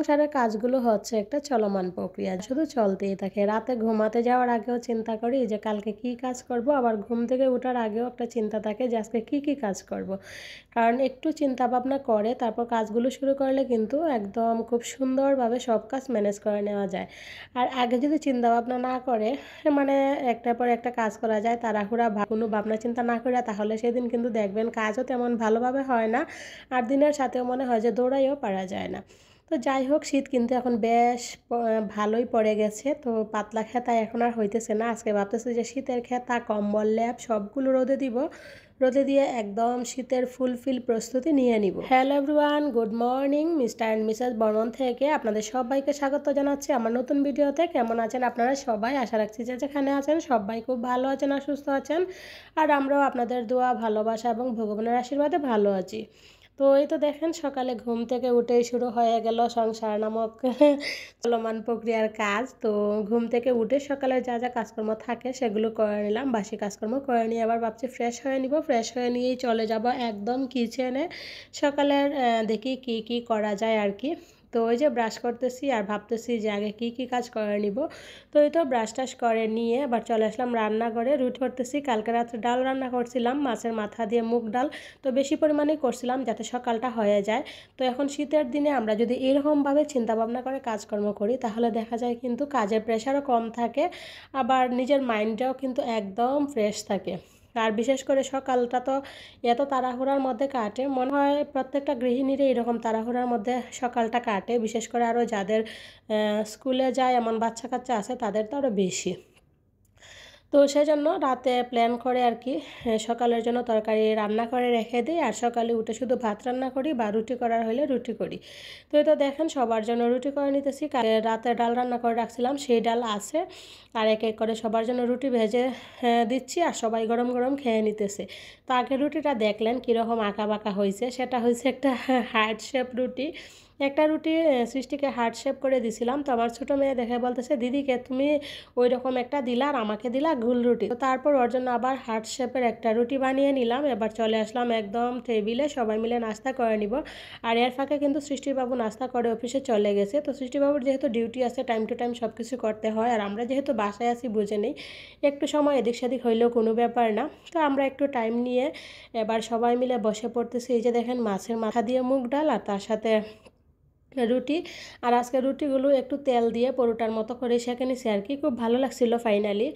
সংসারের কাজগুলো হচ্ছে একটা চলমান প্রক্রিয়া, শুধু চলতেই থাকে। রাতে ঘুমাতে যাওয়ার আগেও চিন্তা করি যে কালকে কি কাজ করব, আবার ঘুম থেকে ওঠার আগেও একটা চিন্তা থাকে যে আজকে কি কি কাজ করব। কারণ একটু চিন্তা ভাবনা করে তারপর কাজগুলো শুরু করলে কিন্তু একদম খুব সুন্দরভাবে সব কাজ ম্যানেজ করে নেওয়া যায়। আর আগে যদি চিন্তা ভাবনা না করে মানে একটার পর একটা কাজ করা যায় তাড়াহুড়া কোনো ভাবনা চিন্তা না করে, তাহলে সেদিন কিন্তু দেখবেন কাজও তেমন ভালোভাবে হয় না, আর দিনের সাথেও মনে হয় যে দৌড়াইও পারা যায় না। তো যাই হোক, শীত কিন্তু এখন বেশ ভালোই পড়ে গেছে, তো পাতলা খেতা এখন আর হইতেছে না। আজকে ভাবতেছি যে শীতের খেতা কম্বল ল্যাপ সবগুলো রোদে দিব, রোদে দিয়ে একদম শীতের ফুলফিল প্রস্তুতি নিয়ে নিব। Hello everyone, good morning. Mister and Mrs Barman থেকে আপনাদের সবাইকে স্বাগত জানাচ্ছি আমার নতুন ভিডিওতে। কেমন আছেন আপনারা সবাই? আশা রাখছি যে যেখানে আছেন সবাই খুব ভালো আছেন আর সুস্থ আছেন, আর আমরাও আপনাদের দোয়া, ভালোবাসা এবং ভগবানের আশীর্বাদে ভালো আছি। তো এই তো দেখেন, সকালে ঘুম থেকে উঠেই শুরু হয়ে গেল সংসার নামক চলমান প্রক্রিয়ার কাজ। তো ঘুম থেকে উঠে সকালে যা যা কাজকর্ম থাকে সেগুলো করে নিলাম, বাসি কাজকর্ম করে নিয়ে আবার ভাবছি ফ্রেশ হয়ে নিব। ফ্রেশ হয়ে নিয়েই চলে যাব একদম কিচেনে। সকালের দেখি কি কি করা যায় আর কি। তো ওই যে ব্রাশ করতেছি আর ভাবতেছি যে আগে কি কি কাজ করে নিব। তো এই তো ব্রাশ টাশ করে নিয়ে আবার চলে আসলাম রান্নাঘরে। রুটি করতেছি। কালকে রাত্রে ডাল রান্না করছিলাম, মাছের মাথা দিয়ে মুগ ডাল। তো বেশি পরিমাণেই করছিলাম যাতে সকালটা হয়ে যায়। তো এখন শীতের দিনে আমরা যদি এরকমভাবে চিন্তাভাবনা করে কাজকর্ম করি তাহলে দেখা যায় কিন্তু কাজের প্রেশারও কম থাকে, আবার নিজের মাইন্ডটাও কিন্তু একদম ফ্রেশ থাকে। আর বিশেষ করে সকালটা তো এত তাড়াহুড়ার মধ্যে কাটে, মনে হয় প্রত্যেকটা গৃহিণীরই এরকম তাড়াহুড়ার মধ্যে সকালটা কাটে। বিশেষ করে আরও যাদের স্কুলে যায় এমন বাচ্চা কাচ্চা আছে তাদের তো আরও বেশি। তো সেজন্য রাতে প্ল্যান করে আর কি সকালের জন্য তরকারি রান্না করে রেখে দিই, আর সকালে উঠে শুধু ভাত রান্না করি বা রুটি করার হলে রুটি করি। তো এটা দেখেন সবার জন্য রুটি করে নিতেছি। রাতে ডাল রান্না করে রাখছিলাম, সেই ডাল আছে, আর এক এক করে সবার জন্য রুটি ভেজে দিচ্ছি, আর সবাই গরম গরম খেয়ে নিতেছে। তো আগে রুটিটা দেখলেন কীরকম আঁকা বাঁকা হয়েছে, সেটা হয়েছে একটা হার্ট শেপ রুটি। একটা রুটি সৃষ্টিকে হার্ট শেপ করে দিছিলাম। তো আমার ছোটো মেয়ে দেখে বলতেছে, দিদিকে তুমি ওই রকম একটা দিলা আর আমাকে দিলা গোল রুটি। তো তারপর ওর জন্য আবার হার্ট শেপের একটা রুটি বানিয়ে নিলাম। এবার চলে আসলাম একদম টেবিলে, সবাই মিলে নাস্তা করে নিব। আর এর ফাঁকে কিন্তু সৃষ্টিবাবু নাস্তা করে অফিসে চলে গেছে। তো সৃষ্টিবাবুর যেহেতু ডিউটি আছে, টাইম টু টাইম সব কিছু করতে হয়, আর আমরা যেহেতু বাসায় আছি বুঝে নেই, একটু সময় এদিক সেদিক হইলেও কোনো ব্যাপার না। তো আমরা একটু টাইম নিয়ে এবার সবাই মিলে বসে পড়তেছি। এই যে দেখেন মাছের মাথা দিয়ে মুগ ডাল আর তার সাথে রুটি। আর আজকে রুটিগুলো একটু তেল দিয়ে পরোটার মতো করে সেঁকে নিছি আর কি, খুব ভালো লাগছিল ফাইনালি।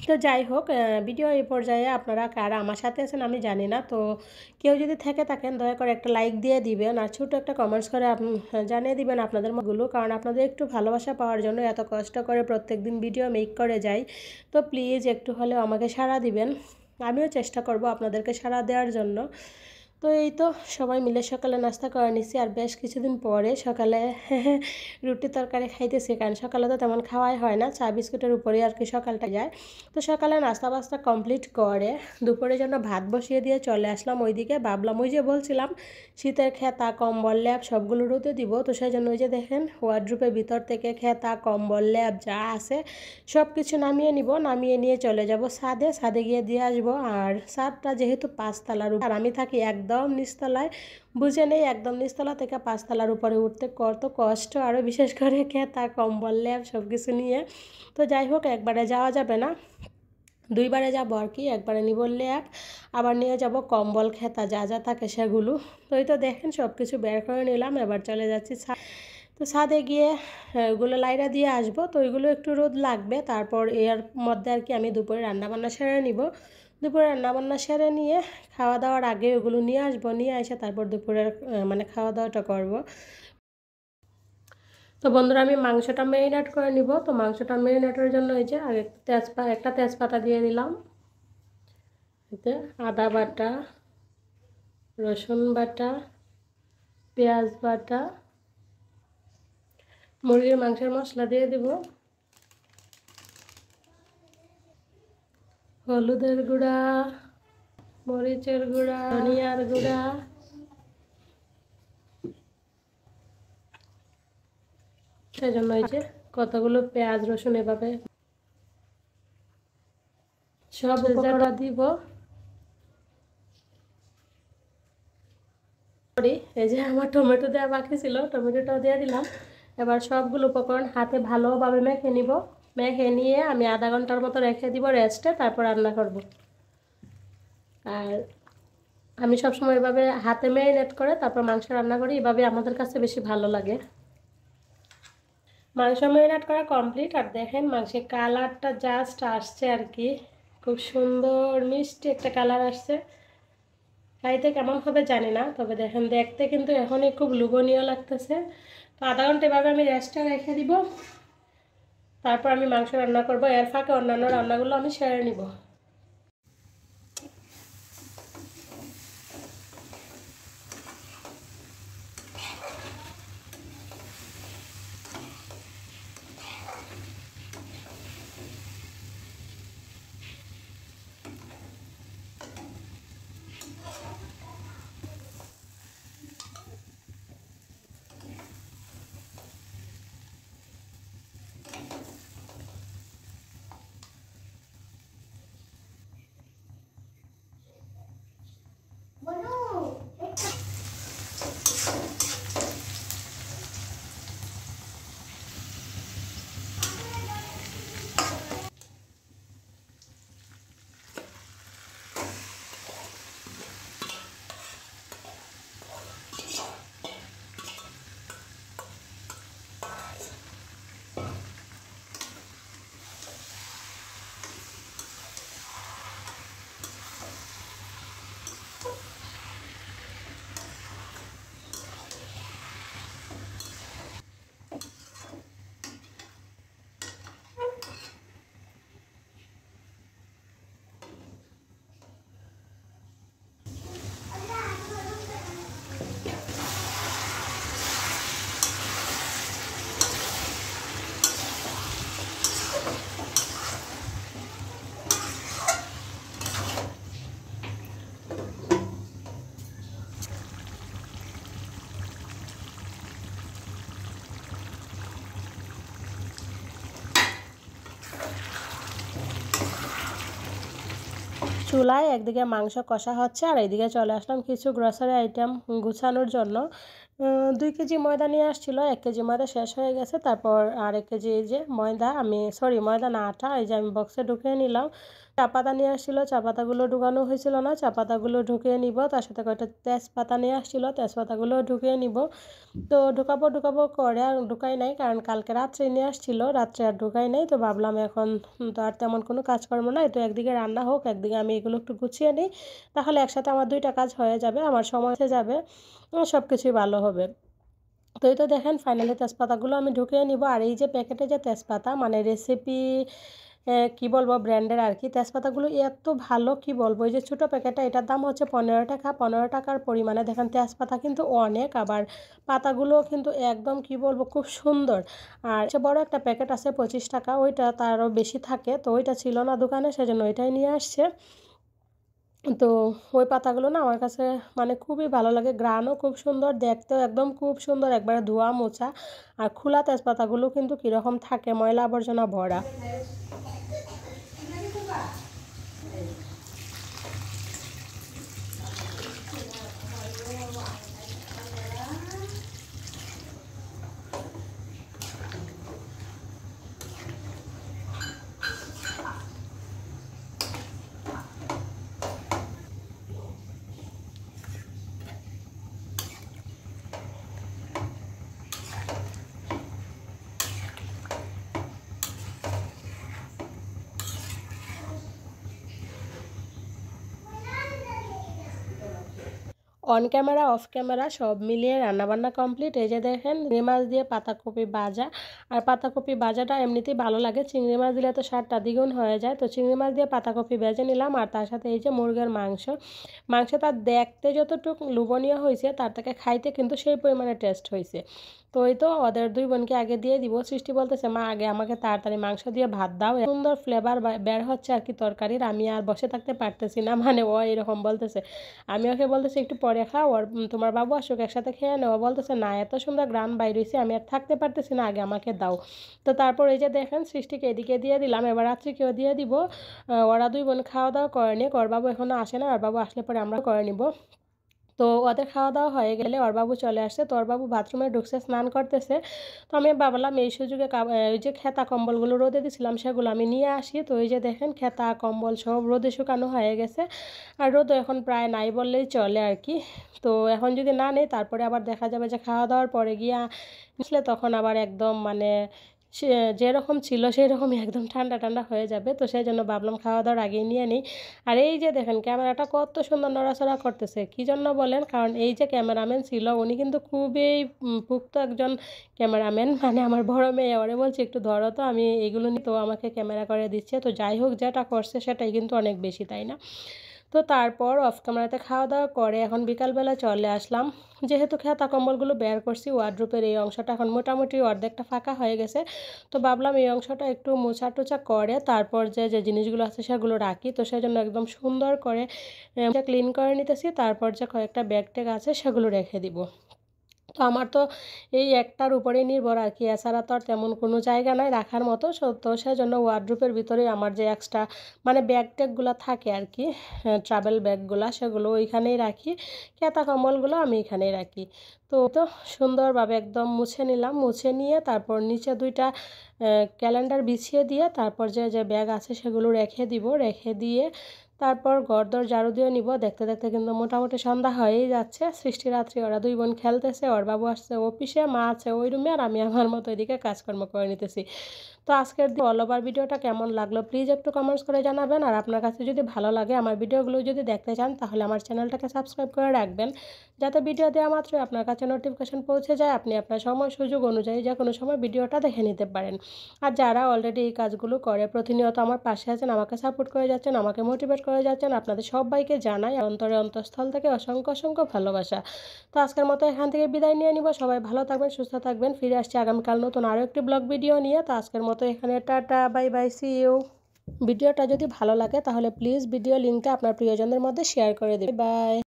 তো যাই হোক, ভিডিও এই পর্যায়ে আপনারা কারা আমার সাথে আছেন আমি জানি না। তো কেউ যদি থেকে থাকেন দয়া করে একটা লাইক দিয়ে দিবেন, আর ছোটো একটা কমেন্টস করে জানিয়ে দিবেন আপনাদের মতগুলো, কারণ আপনাদের একটু ভালোবাসা পাওয়ার জন্য এত কষ্ট করে প্রত্যেক দিন ভিডিও মেক করে যাই। তো প্লিজ একটু হলেও আমাকে সাড়া দিবেন, আমিও চেষ্টা করব আপনাদেরকে সাড়া দেওয়ার জন্য। তো এই তো সবাই মিলে সকালে নাস্তা করে নিছি, আর বেশ কিছুদিন পরে সকালে রুটি তরকারি খাইতেছি, কারণ সকালে তো তেমন খাওয়াই হয় না, চা বিস্কুটের উপরেই আর কি সকালটা যায়। তো সকালে নাস্তা বাস্তা কমপ্লিট করে দুপুরের জন্য ভাত বসিয়ে দিয়ে চলে আসলাম ওইদিকে। ভাবলাম ওই যে বলছিলাম শীতের খেতা কম্বল ল্যাপ সবগুলো রোদে দিব, তো সেই জন্য ওই যে দেখেন ওয়ার্ড্রোপের ভিতর থেকে খেতা কম্বল ল্যাপ যা আছে সব কিছু নামিয়ে নিব। নামিয়ে নিয়ে চলে যাব ছাদে, ছাদে গিয়ে দিয়ে আসবো। আর ছাদটা যেহেতু পাঁচতলার, আর আমি থাকি একদম নিচতলায়, বুঝে নেই একদম নিচতলা থেকে পাঁচতলার উপরে উঠতে কত কষ্ট, আরও বিশেষ করে খেতা কম্বল ল্যাপ সব কিছু নিয়ে। তো যাই হোক, একবারে যাওয়া যাবে না, দুইবারে যাব আর কি। একবারে নিব ল্যাপ, আবার নিয়ে যাব কম্বল খেতা যা যা থাকে সেগুলো। তো এই তো দেখেন সব কিছু বের করে নিলাম, এবার চলে যাচ্ছি তো ছাদে গিয়ে ওগুলো লাইরা দিয়ে আসবো। তো ওইগুলো একটু রোদ লাগবে, তারপর এর মধ্যে আর কি আমি দুপুরে রান্নাবান্না সেরে নিব। দুপুরে রান্নাবান্না সেরে নিয়ে খাওয়া দাওয়ার আগে ওগুলো নিয়ে আসবো, নিয়ে এসে তারপর দুপুরের মানে খাওয়া দাওয়াটা করব। তো বন্ধুরা আমি মাংসটা ম্যারিনেট করে নিব। তো মাংসটা ম্যারিনেটের জন্য এই যে আগে একটা তেজপাতা দিয়ে দিলাম, এতে আদা বাটা, রসুন বাটা, পেঁয়াজ বাটা, মুরগির মাংসের মশলা দিয়ে দিব, হলুদের গুঁড়া, মরিচের গুঁড়া, ধনিয়ার গুঁড়া, সেজন্য এই যে কতগুলো পেঁয়াজ রসুন এভাবে সব উপকরণ দিব। করি। এই যে আমার টমেটো দেওয়া বাকি ছিল, টমেটোটাও দিয়ে দিলাম। এবার সবগুলো উপকরণ হাতে ভালোভাবে মেখে নিব। মেখে নিয়ে আমি আধা ঘন্টার মতো রেখে দিব রেস্টে, তারপর রান্না করব। আর আমি সবসময় এভাবে হাতে ম্যারিনেট করে তারপর মাংস রান্না করি, এভাবে আমাদের কাছে বেশি ভালো লাগে। মাংস ম্যারিনেট করা কমপ্লিট। আর দেখেন মাংসের কালারটা জাস্ট আসছে আর কি, খুব সুন্দর মিষ্টি একটা কালার আসছে। খাইতে কেমন হবে জানি না, তবে দেখেন দেখতে কিন্তু এখনই খুব লোভনীয় লাগতেছে। তো আধা ঘন্টা এভাবে আমি রেস্টে রেখে দিব, তারপর আমি মাংস রান্না করব। এর ফাঁকে অন্যান্য রান্নাগুলো আমি সেরে নিব। চুলায় একদিকে মাংস কষা হচ্ছে আর এইদিকে চলে আসলাম কিছু গ্রসারি আইটেম গুছানোর জন্য। 2 কেজি ময়দা নিয়ে আসছিল, 1 কেজি ময়দা শেষ হয়ে গেছে। তারপর আর 1 কেজি এই যে ময়দা, আমি সরি ময়দা না আটা, এই যে আমি বক্সে ঢুকিয়ে নিলাম। চা পাতা নিয়ে আসছিল, চা পাতাগুলো ঢুকানো হয়েছিল না, চা পাতাগুলো ঢুকিয়ে নিব। তার সাথে কয়েকটা তেজপাতা নিয়ে আসছিল, তেজপাতাগুলো ঢুকিয়ে নিব। তো ঢুকাবো ঢুকাবো করে আর ঢুকাই নাই, কারণ কালকে রাত্রে নিয়ে আসছিল, রাত্রে আর ঢুকাই নাই। তো ভাবলাম এখন তো আর তেমন কোনো কাজকর্ম নাই, তো একদিকে রান্না হোক, একদিকে আমি এগুলো একটু গুছিয়ে নিই, তাহলে একসাথে আমার 2টা কাজ হয়ে যাবে, আমার সময় হয়ে যাবে, সব কিছুই ভালো হবে। তো এই তো দেখেন ফাইনালি তেজপাতাগুলো আমি ঢুকিয়ে নিব। আর এই যে প্যাকেটে যে তেজপাতা, মানে রেসিপি কি বলবো ব্র্যান্ডের আর কি, তেজপাতাগুলো এত ভালো কি বলবো। এই যে ছোটো প্যাকেটটা, এটার দাম হচ্ছে 15 টাকা। 15 টাকার পরিমাণে দেখেন তেজপাতা কিন্তু অনেক, আবার পাতাগুলো কিন্তু একদম কি বলবো খুব সুন্দর। আর সে বড় একটা প্যাকেট আছে 25 টাকা, ওইটা তারও বেশি থাকে, তো ওইটা ছিল না দোকানে, সেজন্য ওইটাই নিয়ে আসছে। তো ওই পাতাগুলো না আমার কাছে মানে খুবই ভালো লাগে, ঘ্রাণও খুব সুন্দর, দেখতেও একদম খুব সুন্দর, একবারে ধোয়া মোছা। আর খোলা তেজপাতাগুলো কিন্তু কীরকম থাকে, ময়লা আবর্জনা ভরা। অন ক্যামেরা অফ ক্যামেরা সব মিলিয়ে রান্নাবান্না কমপ্লিট। এই যে দেখেন চিংড়ি মাছ দিয়ে পাতাকপি ভাজা। আর পাতাকপি ভাজাটা এমনিতেই ভালো লাগে, চিংড়ি মাছ দিলে তো স্বাদটা দ্বিগুণ হয়ে যায়। তো চিংড়ি মাছ দিয়ে পাতাকপি ভেজে নিলাম, আর তার সাথে এই যে মুরগির মাংস। মাংসটা দেখতে যতটুকু লোভনীয় হয়েছে, তার থেকে খাইতে কিন্তু সেই পরিমাণে টেস্ট হয়েছে। তো ওই তো ওদের 2 বোনকে আগে দিয়ে দিব। সৃষ্টি বলতেছে মা আগে আমাকে তাড়াতাড়ি মাংস দিয়ে ভাত দাও, সুন্দর ফ্লেভার বের হচ্ছে আর কি তরকারির, আমি আর বসে থাকতে পারতেছি না, মানে ও এরকম বলতেছে। আমি ওকে বলতেছি একটু পরে খাও, আর তোমার বাবু আসুক একসাথে খেয়ে নেওয়া। বলতেছে না এত সুন্দর গ্রান বাইর হয়েছে, আমি আর থাকতে পারতেছি না, আগে আমাকে দাও। তো তারপর এই যে দেখেন সৃষ্টিকে এদিকে দিয়ে দিলাম, এবার রাত্রিকেও দিয়ে দিব। ওরা 2 বোন খাওয়া দাওয়া করেনি, ওর বাবু এখনও আসে না, ওর বাবু আসলে পরে আমরা করে নিব। তো ওদের খাওয়া দাওয়া হয়ে গেলে ওর বাবু চলে আসছে, তো ওর বাবু বাথরুমে ঢুকছে, স্নান করতেছে। তো আমি ভাবলাম এই সুযোগে ওই যে খেতা কম্বলগুলো রোদে দিছিলাম সেগুলো আমি নিয়ে আসি। তো এই যে দেখেন খেতা কম্বল সব রোদে শুকানো হয়ে গেছে, আর রোদও এখন প্রায় নাই বললেই চলে আর কি। তো এখন যদি না নেই তারপরে আবার দেখা যাবে যে খাওয়া দাওয়ার পরে গিয়ে আসলে তখন আবার একদম মানে সে যেরকম ছিল সেই রকমই একদম ঠান্ডা ঠান্ডা হয়ে যাবে। তো সেই জন্য ভাবলাম খাওয়া দাওয়ার আগেই নিয়ে নিই। আর এই যে দেখেন ক্যামেরাটা কত সুন্দর নড়াচড়া করতেছে, কী জন্য বলেন? কারণ এই যে ক্যামেরাম্যান ছিল উনি কিন্তু খুবই পুক্ত একজন ক্যামেরাম্যান, মানে আমার বড় মেয়ে, ওরে বলছি একটু ধরো তো, আমি এগুলো নিয়ে, তো আমাকে ক্যামেরা করে দিচ্ছে। তো যাই হোক, যেটা করছে সেটাই কিন্তু অনেক বেশি, তাই না? তো তারপর অফ ক্যামেরাতে খাওয়া দাওয়া করে এখন বিকালবেলা চলে আসলাম। যেহেতু খেতা কম্বলগুলো বের করছি, ওয়ার্ড্রোবের এই অংশটা এখন মোটামুটি অর্ধেকটা ফাঁকা হয়ে গেছে। তো ভাবলাম এই অংশটা একটু মোছা টোছা করে তারপর যে যে জিনিসগুলো আছে সেগুলো রাখি। তো সেই জন্য একদম সুন্দর করে ক্লিন করে নিতেছি, তারপর যে কয়েকটা ব্যাগ ট্যাগ আছে সেগুলো রেখে দিব। তো আমার তো এই একটার উপরেই নির্ভর আর কি, এছাড়া তো আর তেমন কোনো জায়গা নাই রাখার মতো। তো সেজন্য ওয়ার্ড্রোবের ভিতরেই আমার যে এক্সট্রা মানে ব্যাগ ট্যাগগুলো থাকে আর কি, ট্রাভেল ব্যাগগুলো, সেগুলো ওইখানেই রাখি। খেতা কম্বলগুলো আমি এখানেই রাখি। তো সুন্দরভাবে একদম মুছে নিলাম, মুছে নিয়ে তারপর নিচে দুইটা ক্যালেন্ডার বিছিয়ে দিয়ে তারপর যে যে ব্যাগ আছে সেগুলো রেখে দিব, রেখে দিয়ে তারপর ঘরদোর ঝাড়ু দিয়ে নিব। দেখতে দেখতে কিন্তু মোটামুটি সন্ধ্যা হয়েই যাচ্ছে। সৃষ্টি রাত্রি ওরা দুই বোন খেলতেছে, ওর বাবু আসছে অফিসে, মা আছে ওই রুমে, আর আমি আমার মতো এদিকে কাজকর্ম করে নিতেছি। তো আজকের অল ওভার ভিডিওটা কেমন লাগলো প্লিজ একটু কমেন্টস করে জানাবেন। আর আপনার কাছে যদি ভালো লাগে আমার ভিডিওগুলো যদি দেখতে চান তাহলে আমার চ্যানেলটাকে সাবস্ক্রাইব করে রাখবেন, যাতে ভিডিও দেওয়া মাত্রই আপনার কাছে নোটিফিকেশন পৌঁছে যায়, আপনি আপনার সময় সুযোগ অনুযায়ী যে কোনো সময় ভিডিওটা দেখে নিতে পারেন। আর যারা অলরেডি এই কাজগুলো করে প্রতিনিয়ত আমার পাশে আছেন, আমাকে সাপোর্ট করে যাচ্ছেন, আমাকে মোটিভেট করে যাচ্ছেন, আপনাদের সবাইকে জানাই অন্তরে অন্তঃস্থল থেকে অসংখ্য অসংখ্য ভালোবাসা। তো আজকের মতো এখান থেকে বিদায় নিয়ে নিব। সবাই ভালো থাকবেন, সুস্থ থাকবেন। ফিরে আসছি আগামীকাল নতুন আরও একটি ব্লগ ভিডিও নিয়ে। তো আজকের মতো এখানে tata, bye bye, see you. ভিডিওটা যদি ভালো লাগে তাহলে প্লিজ ভিডিও লিঙ্কটা আপনার প্রিয়জনদের মধ্যে শেয়ার করে দিন। বাই।